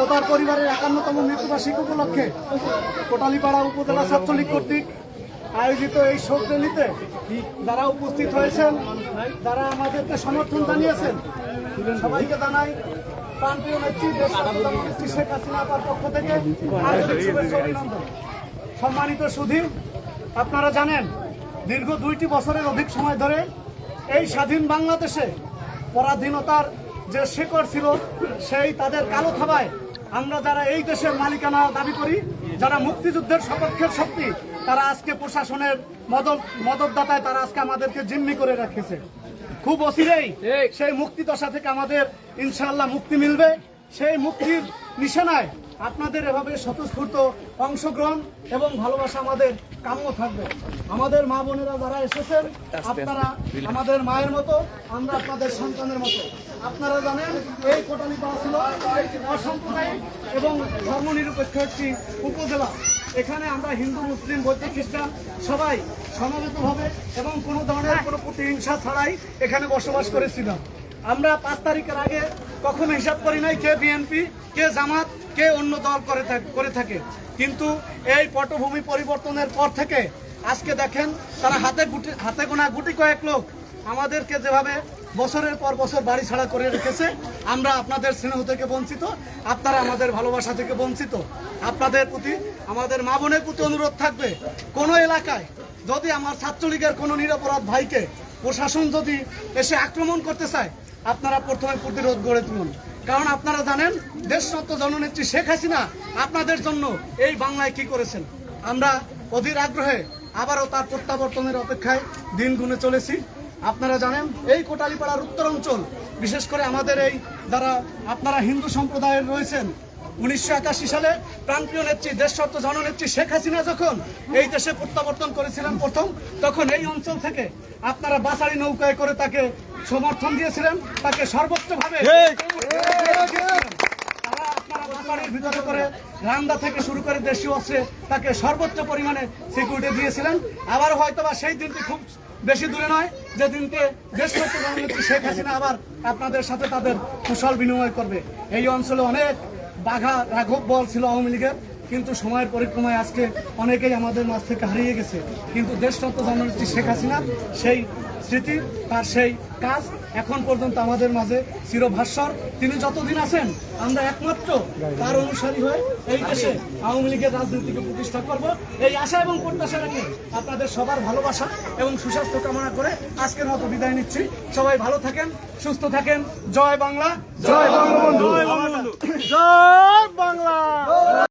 ও তার পরিবারের 51তম মৃত্যুবার্ষিকী উপলক্ষে কোটালীপাড়া উপজেলা ছাত্রলীগ কর্তৃক আয়োজিত এই শোক র্যালিতে যারা উপস্থিত হয়েছেন, যারা আমাদেরকে সমর্থন জানিয়েছেন, সবাইকে জানাই প্রাণপ্রিয় নেত্রী দেশনেত্রী শেখ হাসিনা আপার পক্ষ থেকে আন্তরিক শুভেচ্ছা ও অভিনন্দন। সম্মানিত সুধী, আপনারা জানেন দীর্ঘ 2টি বছরের অধিক সময় ধরে এই স্বাধীন বাংলাদেশে পরাধীনতার যে শিকড় ছিল, সেই তাদের কালো থাবায় আমরা যারা এই দেশের মালিকানা দাবি করি, যারা মুক্তিযুদ্ধের সপক্ষের শক্তি, তারা আজকে প্রশাসনের মদতদাতায় তারা আজকে আমাদেরকে জিম্মি করে রেখেছে। খুব অচিরেই সেই মুক্তি দশা থেকে আমাদের ইনশাআল্লাহ মুক্তি মিলবে। সেই মুক্তির নিশানায় আপনাদের এভাবে স্বতঃস্ফূর্ত অংশগ্রহণ এবং ভালোবাসা আমাদের কাম্য থাকবে। আমাদের মা বোনেরা যারা এসেছেন, আপনারা আমাদের মায়ের মতো, আমরা আপনাদের সন্তানের মতো। আপনারা জানেন এই কোটালীপাড়া ছিল একটি অসাম্প্রদায়িক এবং ধর্মনিরপেক্ষ একটি উপজেলা। এখানে আমরা হিন্দু, মুসলিম, বৌদ্ধ, খ্রিস্টান সবাই সমবেতভাবে এবং কোনো ধরনের কোনো প্রতিহিংসা ছাড়াই এখানে বসবাস করেছিলাম। আমরা 5 তারিখের আগে কখনো হিসাব করি নাই কে বিএনপি, কে জামাত, কে অন্য দল করে থাকে। কিন্তু এই পটভূমি পরিবর্তনের পর থেকে আজকে দেখেন তারা হাতে গোনা গুটি কয়েক লোক আমাদেরকে যেভাবে বছরের পর বছর বাড়ি ছাড়া করে রেখেছে। আমরা আপনাদের স্নেহ থেকে বঞ্চিত, আপনারা আমাদের ভালোবাসা থেকে বঞ্চিত। আপনাদের প্রতি, আমাদের মা বোনের প্রতি অনুরোধ থাকবে, কোনো এলাকায় যদি আমার ছাত্রলীগের কোনো নিরপরাধ ভাইকে প্রশাসন যদি এসে আক্রমণ করতে চায়, আপনারা প্রথমে প্রতিরোধ গড়ে তুলুন। কারণ আপনারা জানেন দেশরত্ন জননেত্রী শেখ হাসিনা আপনাদের জন্য এই বাংলায় কি করেছেন। আমরা অধীর আগ্রহে আবারও তার প্রত্যাবর্তনের অপেক্ষায় দিন গুনে চলেছি। আপনারা জানেন এই কোটালীপাড়ার উত্তর অঞ্চল, বিশেষ করে আমাদের এই যারা আপনারা হিন্দু সম্প্রদায়ের রয়েছেন, 1981 সালে প্রাণপ্রিয় নেত্রী দেশরত্ন জননেত্রী শেখ হাসিনা যখন এই দেশে প্রত্যাবর্তন করেছিলেন প্রথম, তখন এই অঞ্চল থেকে আপনারা বাসারি নৌকায় করে তাকে সমর্থন দিয়েছিলেন, তাকে সর্বোচ্চভাবে বাসারির ভিতরে করে রান্দা থেকে শুরু করে দেশীয় অস্ত্রে তাকে সর্বোচ্চ পরিমাণে সিকিউরিটি দিয়েছিলেন। আবার হয়তোবা সেই দিনটি খুব বেশি দূরে নয়, যেদিনকে দেশরত্ন জননেত্রী শেখ হাসিনা আবার আপনাদের সাথে তাদের কুশল বিনিময় করবে। এই অঞ্চলে অনেক বাঘা রাঘব বল ছিল আওয়ামী লীগের, কিন্তু সময়ের পরিক্রমায় আজকে অনেকেই আমাদের মাঝ থেকে হারিয়ে গেছে। কিন্তু দেশরত্ন জননেত্রী শেখ হাসিনার সেই স্মৃতি, তার সেই কাজ এখন পর্যন্ত আমাদের মাঝে চিরভাস্বর। তিনি যতদিন আছেন আমরা একমাত্র তার অনুসারী হয়ে এই দেশে আওয়ামী লীগের রাজনীতিকে প্রতিষ্ঠা করব, এই আশা এবং প্রত্যাশা রেখে আপনাদের সবার ভালোবাসা এবং সুস্বাস্থ্য কামনা করে আজকের মতো বিদায় নিচ্ছি। সবাই ভালো থাকেন, সুস্থ থাকেন। জয় বাংলা, জয় বঙ্গবন্ধু।